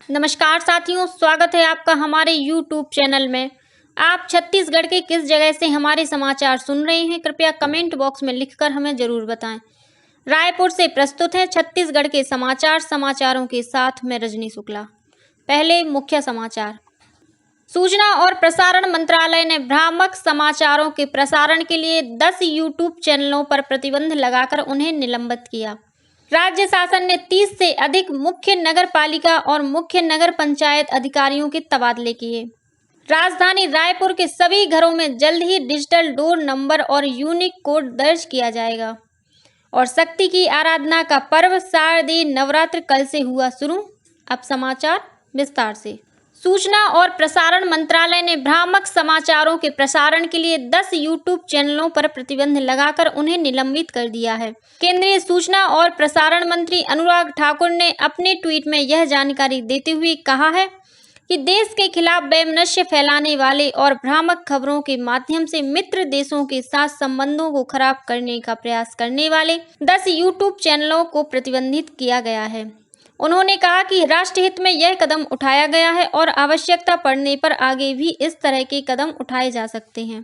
नमस्कार साथियों, स्वागत है आपका हमारे YouTube चैनल में। आप छत्तीसगढ़ के किस जगह से हमारे समाचार सुन रहे हैं, कृपया कमेंट बॉक्स में लिखकर हमें ज़रूर बताएं। रायपुर से प्रस्तुत है छत्तीसगढ़ के समाचारों के साथ मैं रजनी शुक्ला। पहले मुख्य समाचार। सूचना और प्रसारण मंत्रालय ने भ्रामक समाचारों के प्रसारण के लिए 10 YouTube चैनलों पर प्रतिबंध लगाकर उन्हें निलंबित किया। राज्य शासन ने 30 से अधिक मुख्य नगर पालिका और मुख्य नगर पंचायत अधिकारियों के तबादले किए। राजधानी रायपुर के सभी घरों में जल्द ही डिजिटल डोर नंबर और यूनिक कोड दर्ज किया जाएगा। और शक्ति की आराधना का पर्व शारदीय नवरात्र कल से हुआ शुरू। अब समाचार विस्तार से। सूचना और प्रसारण मंत्रालय ने भ्रामक समाचारों के प्रसारण के लिए 10 YouTube चैनलों पर प्रतिबंध लगाकर उन्हें निलंबित कर दिया है। केंद्रीय सूचना और प्रसारण मंत्री अनुराग ठाकुर ने अपने ट्वीट में यह जानकारी देते हुए कहा है कि देश के खिलाफ वैमनस्य फैलाने वाले और भ्रामक खबरों के माध्यम से मित्र देशों के साथ संबंधों को खराब करने का प्रयास करने वाले 10 YouTube चैनलों को प्रतिबंधित किया गया है। उन्होंने कहा कि राष्ट्रहित में यह कदम उठाया गया है और आवश्यकता पड़ने पर आगे भी इस तरह के कदम उठाए जा सकते हैं।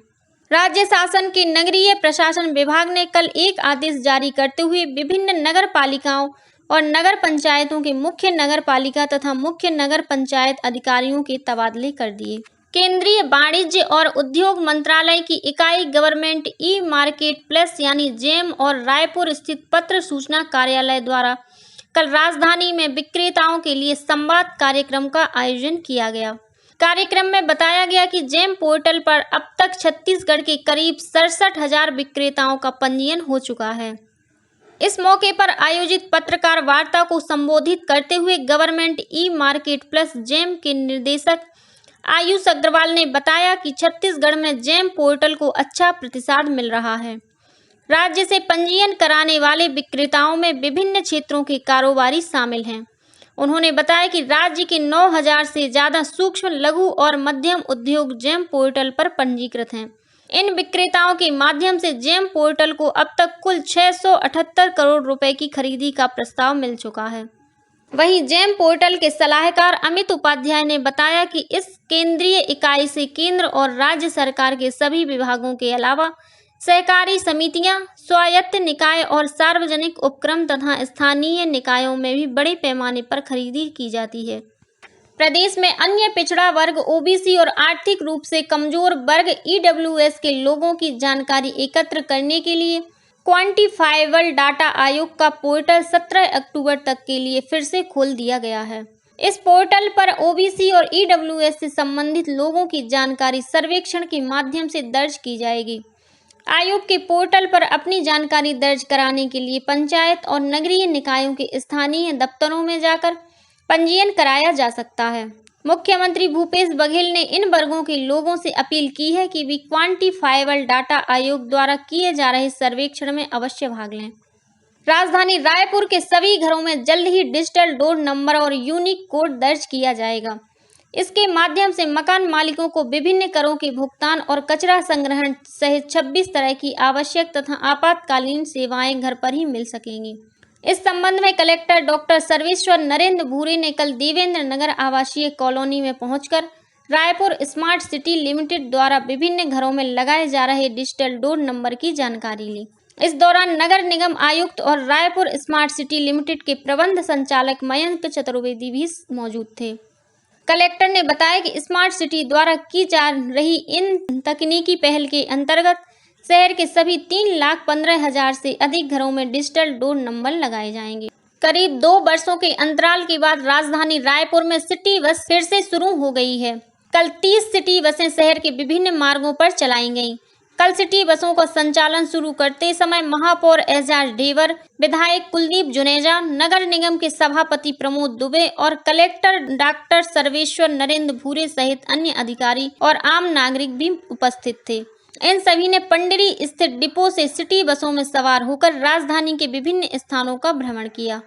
राज्य शासन के नगरीय प्रशासन विभाग ने कल एक आदेश जारी करते हुए विभिन्न नगर पालिकाओं और नगर पंचायतों के मुख्य नगर पालिका तथा मुख्य नगर पंचायत अधिकारियों के तबादले कर दिए। केंद्रीय वाणिज्य और उद्योग मंत्रालय की इकाई गवर्नमेंट ई मार्केट प्लेस यानी जेम और रायपुर स्थित पत्र सूचना कार्यालय द्वारा कल राजधानी में विक्रेताओं के लिए संवाद कार्यक्रम का आयोजन किया गया। कार्यक्रम में बताया गया कि जेम पोर्टल पर अब तक छत्तीसगढ़ के करीब 67,000 विक्रेताओं का पंजीयन हो चुका है। इस मौके पर आयोजित पत्रकार वार्ता को संबोधित करते हुए government e market plus GeM के निदेशक आयुष अग्रवाल ने बताया कि छत्तीसगढ़ में जेम पोर्टल को अच्छा प्रतिसाद मिल रहा है। राज्य से पंजीयन कराने वाले विक्रेताओं में विभिन्न क्षेत्रों के कारोबारी शामिल हैं। उन्होंने बताया कि राज्य के 9,000 से ज़्यादा सूक्ष्म, लघु और मध्यम उद्योग जेम पोर्टल पर पंजीकृत हैं। इन विक्रेताओं के माध्यम से जेम पोर्टल को अब तक कुल 678 करोड़ रुपए की खरीदी का प्रस्ताव मिल चुका है। वहीं जेम पोर्टल के सलाहकार अमित उपाध्याय ने बताया कि इस केंद्रीय इकाई से केंद्र और राज्य सरकार के सभी विभागों के अलावा सहकारी समितियां, स्वायत्त निकाय और सार्वजनिक उपक्रम तथा स्थानीय निकायों में भी बड़े पैमाने पर खरीदी की जाती है। प्रदेश में अन्य पिछड़ा वर्ग, ओबीसी और आर्थिक रूप से कमजोर वर्ग ईडब्ल्यूएस के लोगों की जानकारी एकत्र करने के लिए क्वांटिफाइबल डाटा आयोग का पोर्टल 17 अक्टूबर तक के लिए फिर से खोल दिया गया है। इस पोर्टल पर ओबीसी और ईडब्ल्यूएस से संबंधित लोगों की जानकारी सर्वेक्षण के माध्यम से दर्ज की जाएगी। आयोग के पोर्टल पर अपनी जानकारी दर्ज कराने के लिए पंचायत और नगरीय निकायों के स्थानीय दफ्तरों में जाकर पंजीयन कराया जा सकता है। मुख्यमंत्री भूपेश बघेल ने इन वर्गों के लोगों से अपील की है कि वे क्वांटिफाइबल डाटा आयोग द्वारा किए जा रहे सर्वेक्षण में अवश्य भाग लें। राजधानी रायपुर के सभी घरों में जल्द ही डिजिटल डोर नंबर और यूनिक कोड दर्ज किया जाएगा। इसके माध्यम से मकान मालिकों को विभिन्न करों के भुगतान और कचरा संग्रहण सहित 26 तरह की आवश्यक तथा आपातकालीन सेवाएं घर पर ही मिल सकेंगी। इस संबंध में कलेक्टर डॉक्टर सर्वेश्वर नरेंद्र भूरे ने कल देवेंद्र नगर आवासीय कॉलोनी में पहुंचकर रायपुर स्मार्ट सिटी लिमिटेड द्वारा विभिन्न घरों में लगाए जा रहे डिजिटल डोर नंबर की जानकारी ली। इस दौरान नगर निगम आयुक्त और रायपुर स्मार्ट सिटी लिमिटेड के प्रबंध संचालक मयंक चतुर्वेदी भी मौजूद थे। कलेक्टर ने बताया कि स्मार्ट सिटी द्वारा की जा रही इन तकनीकी पहल के अंतर्गत शहर के सभी 3,15,000 से अधिक घरों में डिजिटल डोर नंबर लगाए जाएंगे। करीब 2 वर्षों के अंतराल के बाद राजधानी रायपुर में सिटी बस फिर से शुरू हो गई है। कल 30 सिटी बसें शहर के विभिन्न मार्गों पर चलाई गईं। कल सिटी बसों का संचालन शुरू करते समय महापौर एजाज ढेबर, विधायक कुलदीप जुनेजा, नगर निगम के सभापति प्रमोद दुबे और कलेक्टर डॉक्टर सर्वेश्वर नरेंद्र भूरे सहित अन्य अधिकारी और आम नागरिक भी उपस्थित थे। इन सभी ने पंडरी स्थित डिपो से सिटी बसों में सवार होकर राजधानी के विभिन्न स्थानों का भ्रमण किया।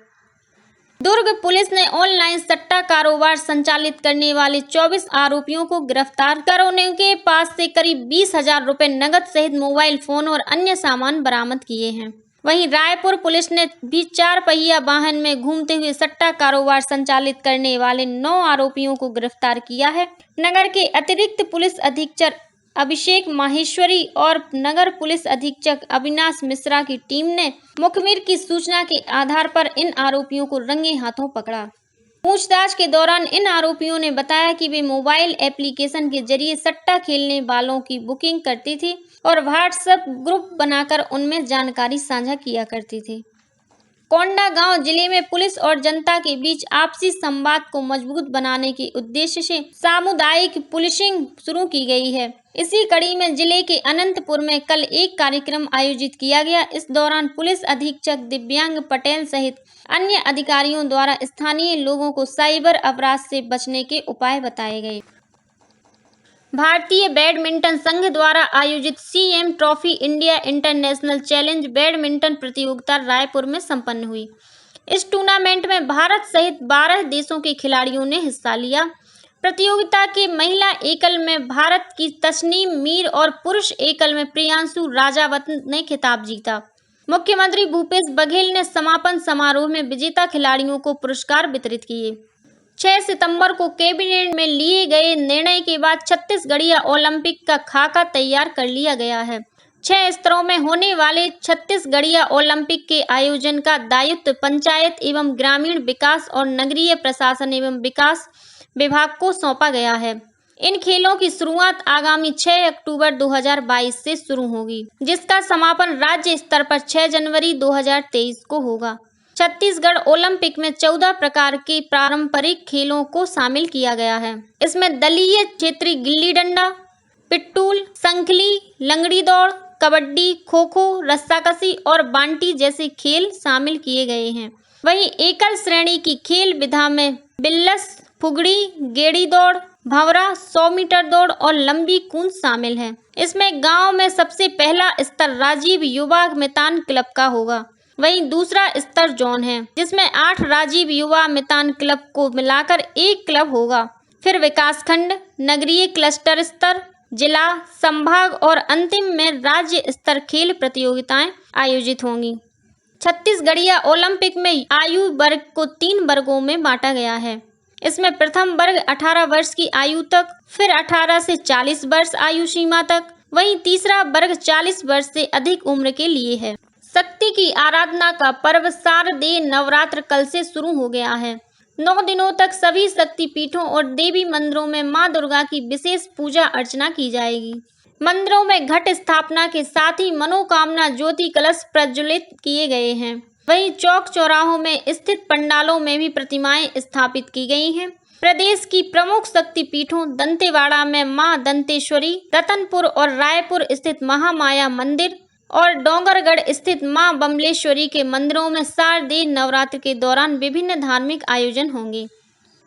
दुर्ग पुलिस ने ऑनलाइन सट्टा कारोबार संचालित करने वाले 24 आरोपियों को गिरफ्तार कर उनके पास से करीब 20,000 रुपए नकद सहित मोबाइल फोन और अन्य सामान बरामद किए हैं। वहीं रायपुर पुलिस ने भी 4 पहिया वाहन में घूमते हुए सट्टा कारोबार संचालित करने वाले 9 आरोपियों को गिरफ्तार किया है। नगर के अतिरिक्त पुलिस अधीक्षक अभिषेक माहेश्वरी और नगर पुलिस अधीक्षक अविनाश मिश्रा की टीम ने मुखबिर की सूचना के आधार पर इन आरोपियों को रंगे हाथों पकड़ा। पूछताछ के दौरान इन आरोपियों ने बताया कि वे मोबाइल एप्लीकेशन के जरिए सट्टा खेलने वालों की बुकिंग करती थी और व्हाट्सएप ग्रुप बनाकर उनमें जानकारी साझा किया करती थी। कोंडागांव जिले में पुलिस और जनता के बीच आपसी संवाद को मजबूत बनाने के उद्देश्य से सामुदायिक पुलिसिंग शुरू की गई है। इसी कड़ी में जिले के अनंतपुर में कल एक कार्यक्रम आयोजित किया गया। इस दौरान पुलिस अधीक्षक दिव्यांग पटेल सहित अन्य अधिकारियों द्वारा स्थानीय लोगों को साइबर अपराध से बचने के उपाय बताए गए। भारतीय बैडमिंटन संघ द्वारा आयोजित CM trophy India international challenge badminton प्रतियोगिता रायपुर में संपन्न हुई। इस टूर्नामेंट में भारत सहित 12 देशों के खिलाड़ियों ने हिस्सा लिया। प्रतियोगिता के महिला एकल में भारत की तस्नीम मीर और पुरुष एकल में प्रियांशु राजावत ने खिताब जीता। मुख्यमंत्री भूपेश बघेल ने समापन समारोह में विजेता खिलाड़ियों को पुरस्कार वितरित किए। 6 सितंबर को कैबिनेट में लिए गए निर्णय के बाद छत्तीसगढ़िया ओलंपिक का खाका तैयार कर लिया गया है। 6 स्तरों में होने वाले छत्तीसगढ़िया ओलंपिक के आयोजन का दायित्व पंचायत एवं ग्रामीण विकास और नगरीय प्रशासन एवं विकास विभाग को सौंपा गया है। इन खेलों की शुरुआत आगामी 6 अक्टूबर 2022 से शुरू होगी, जिसका समापन राज्य स्तर पर 6 जनवरी 2023 को होगा। छत्तीसगढ़ ओलंपिक में 14 प्रकार के पारंपरिक खेलों को शामिल किया गया है। इसमें दलीय, क्षेत्रीय गिल्ली डंडा, पिट्टूल, संखली, लंगड़ी दौड़, कबड्डी, खो खो, रस्साकसी और बांटी जैसे खेल शामिल किए गए हैं। वहीं एकल श्रेणी की खेल विधा में बिल्लस, फुगड़ी, गेड़ी दौड़, भंवरा, 100 मीटर दौड़ और लंबी कूद शामिल है। इसमें गांव में सबसे पहला स्तर राजीव युवा मैदान क्लब का होगा। वहीं दूसरा स्तर जोन है, जिसमें 8 राजीव युवा मैदान क्लब को मिलाकर एक क्लब होगा। फिर विकासखंड, नगरीय क्लस्टर स्तर, जिला, संभाग और अंतिम में राज्य स्तर खेल प्रतियोगिताएं आयोजित होंगी। छत्तीसगढ़िया ओलंपिक में आयु वर्ग को 3 वर्गों में बांटा गया है। इसमें प्रथम वर्ग 18 वर्ष की आयु तक, फिर 18 से 40 वर्ष आयु सीमा तक, वहीं तीसरा वर्ग 40 वर्ष से अधिक उम्र के लिए है। शक्ति की आराधना का पर्व शारदीय नवरात्र कल से शुरू हो गया है। 9 दिनों तक सभी शक्ति पीठों और देवी मंदिरों में मां दुर्गा की विशेष पूजा अर्चना की जाएगी। मंदिरों में घट स्थापना के साथ ही मनोकामना ज्योति कलश प्रज्वलित किए गए हैं। वहीं चौक चौराहों में स्थित पंडालों में भी प्रतिमाएं स्थापित की गई हैं। प्रदेश की प्रमुख शक्ति पीठों दंतेवाड़ा में मां दंतेश्वरी, रतनपुर और रायपुर स्थित महामाया मंदिर और डोंगरगढ़ स्थित मां बमलेश्वरी के मंदिरों में शारदीय नवरात्र के दौरान विभिन्न धार्मिक आयोजन होंगे।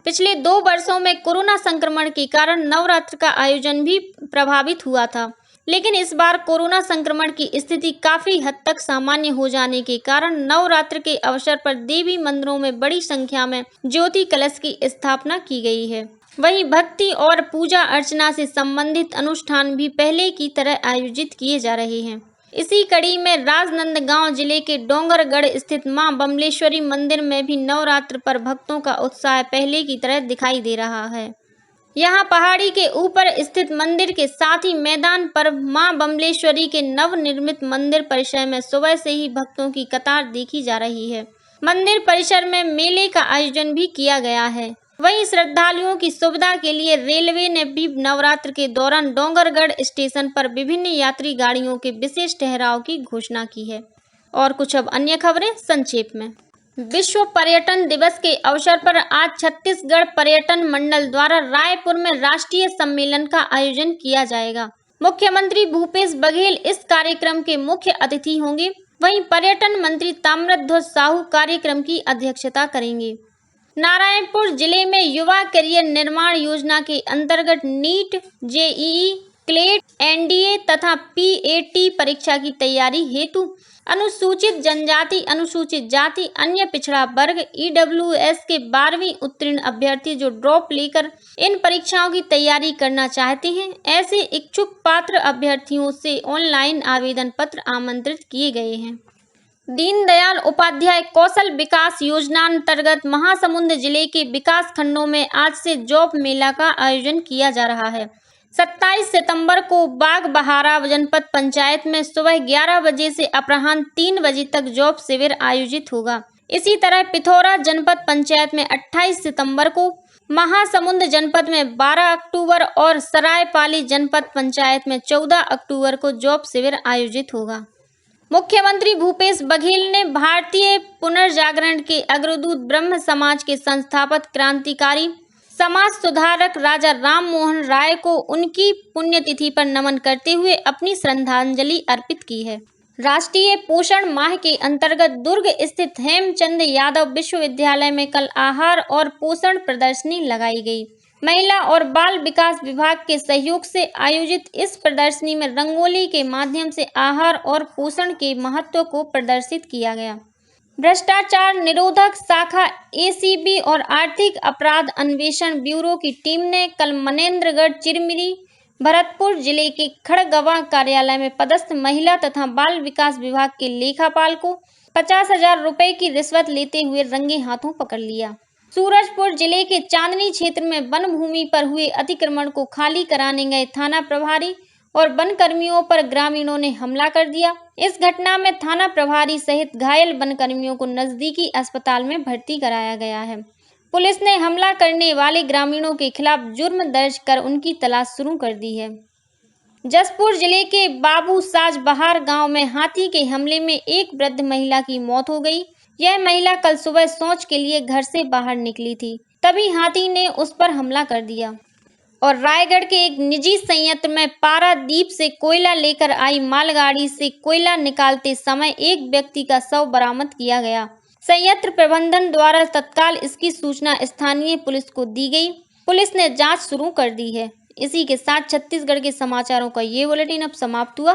पिछले 2 वर्षों में कोरोना संक्रमण के कारण नवरात्र का आयोजन भी प्रभावित हुआ था, लेकिन इस बार कोरोना संक्रमण की स्थिति काफी हद तक सामान्य हो जाने के कारण नवरात्र के अवसर पर देवी मंदिरों में बड़ी संख्या में ज्योति कलश की स्थापना की गई है। वहीं भक्ति और पूजा अर्चना से संबंधित अनुष्ठान भी पहले की तरह आयोजित किए जा रहे हैं। इसी कड़ी में राजनांदगांव जिले के डोंगरगढ़ स्थित मां बमलेश्वरी मंदिर में भी नवरात्र पर भक्तों का उत्साह पहले की तरह दिखाई दे रहा है। यहां पहाड़ी के ऊपर स्थित मंदिर के साथ ही मैदान पर मां बमलेश्वरी के नवनिर्मित मंदिर परिसर में सुबह से ही भक्तों की कतार देखी जा रही है। मंदिर परिसर में मेले का आयोजन भी किया गया है। वहीं श्रद्धालुओं की सुविधा के लिए रेलवे ने भी नवरात्र के दौरान डोंगरगढ़ स्टेशन पर विभिन्न यात्री गाड़ियों के विशेष ठहराव की घोषणा की है। और कुछ अब अन्य खबरें संक्षेप में। विश्व पर्यटन दिवस के अवसर पर आज छत्तीसगढ़ पर्यटन मंडल द्वारा रायपुर में राष्ट्रीय सम्मेलन का आयोजन किया जाएगा। मुख्यमंत्री भूपेश बघेल इस कार्यक्रम के मुख्य अतिथि होंगे। वहीं पर्यटन मंत्री ताम्रध्वज साहू कार्यक्रम की अध्यक्षता करेंगे। नारायणपुर जिले में युवा करियर निर्माण योजना के अंतर्गत नीट, जेईई, क्लेट, एनडीए तथा पीएटी परीक्षा की तैयारी हेतु अनुसूचित जनजाति, अनुसूचित जाति, अन्य पिछड़ा वर्ग, ईडब्ल्यूएस के 12वीं उत्तीर्ण अभ्यर्थी जो ड्रॉप लेकर इन परीक्षाओं की तैयारी करना चाहते हैं, ऐसे इच्छुक पात्र अभ्यर्थियों से ऑनलाइन आवेदन पत्र आमंत्रित किए गए हैं। दीनदयाल उपाध्याय कौशल विकास योजना अंतर्गत महासमुंद जिले के विकास खंडों में आज से जॉब मेला का आयोजन किया जा रहा है। 27 सितंबर को बागबहारा जनपद पंचायत में सुबह 11 बजे से अपराह्न 3 बजे तक जॉब शिविर आयोजित होगा। इसी तरह पिथौरा जनपद पंचायत में 28 सितंबर को, महासमुंद जनपद में 12 अक्टूबर और सरायपाली जनपद पंचायत में 14 अक्टूबर को जॉब शिविर आयोजित होगा। मुख्यमंत्री भूपेश बघेल ने भारतीय पुनर्जागरण के अग्रदूत ब्रह्म समाज के संस्थापक क्रांतिकारी समाज सुधारक राजा राम मोहन राय को उनकी पुण्यतिथि पर नमन करते हुए अपनी श्रद्धांजलि अर्पित की है। राष्ट्रीय पोषण माह के अंतर्गत दुर्ग स्थित हेमचंद यादव विश्वविद्यालय में कल आहार और पोषण प्रदर्शनी लगाई गई। महिला और बाल विकास विभाग के सहयोग से आयोजित इस प्रदर्शनी में रंगोली के माध्यम से आहार और पोषण के महत्व को प्रदर्शित किया गया। भ्रष्टाचार निरोधक शाखा एसीबी और आर्थिक अपराध अन्वेषण ब्यूरो की टीम ने कल मनेंद्रगढ़, चिरमिरी, भरतपुर जिले के खड़गवां कार्यालय में पदस्थ महिला तथा बाल विकास विभाग के लेखापाल को 50,000 रुपए की रिश्वत लेते हुए रंगे हाथों पकड़ लिया। सूरजपुर जिले के चांदनी क्षेत्र में वन भूमि पर हुए अतिक्रमण को खाली कराने गए थाना प्रभारी और वन कर्मियों पर ग्रामीणों ने हमला कर दिया। इस घटना में थाना प्रभारी सहित घायल वन कर्मियों को नजदीकी अस्पताल में भर्ती कराया गया है। पुलिस ने हमला करने वाले ग्रामीणों के खिलाफ जुर्म दर्ज कर उनकी तलाश शुरू कर दी है। जसपुर जिले के बाबू साज बहार गांव में हाथी के हमले में एक वृद्ध महिला की मौत हो गई। यह महिला कल सुबह शौच के लिए घर से बाहर निकली थी, तभी हाथी ने उस पर हमला कर दिया। और रायगढ़ के एक निजी संयंत्र में पारादीप से कोयला लेकर आई मालगाड़ी से कोयला निकालते समय एक व्यक्ति का शव बरामद किया गया। संयंत्र प्रबंधन द्वारा तत्काल इसकी सूचना स्थानीय पुलिस को दी गई। पुलिस ने जांच शुरू कर दी है। इसी के साथ छत्तीसगढ़ के समाचारों का ये बुलेटिन अब समाप्त हुआ।